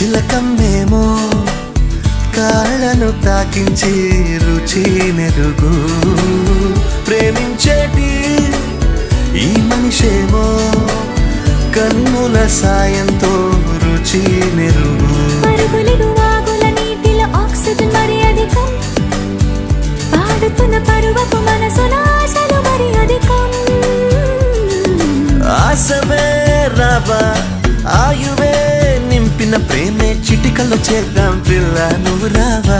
చిలకమ్మేమో కాళ్ళను తాకించి రుచి నెరుగు ప్రేమించేటి ఈ మనిషేమో కన్నుల సాయంతో రుచి నెరుగు ఆక్సిజన్ మరి అధికం పాడుతున్న పరువపు మనసుల ఆశలు మరి అధికం ఆశవే రావా ఆయువే నింపిన ప్రేమే చిటికలో చేద్దాం పిల్ల నువ్వు రావా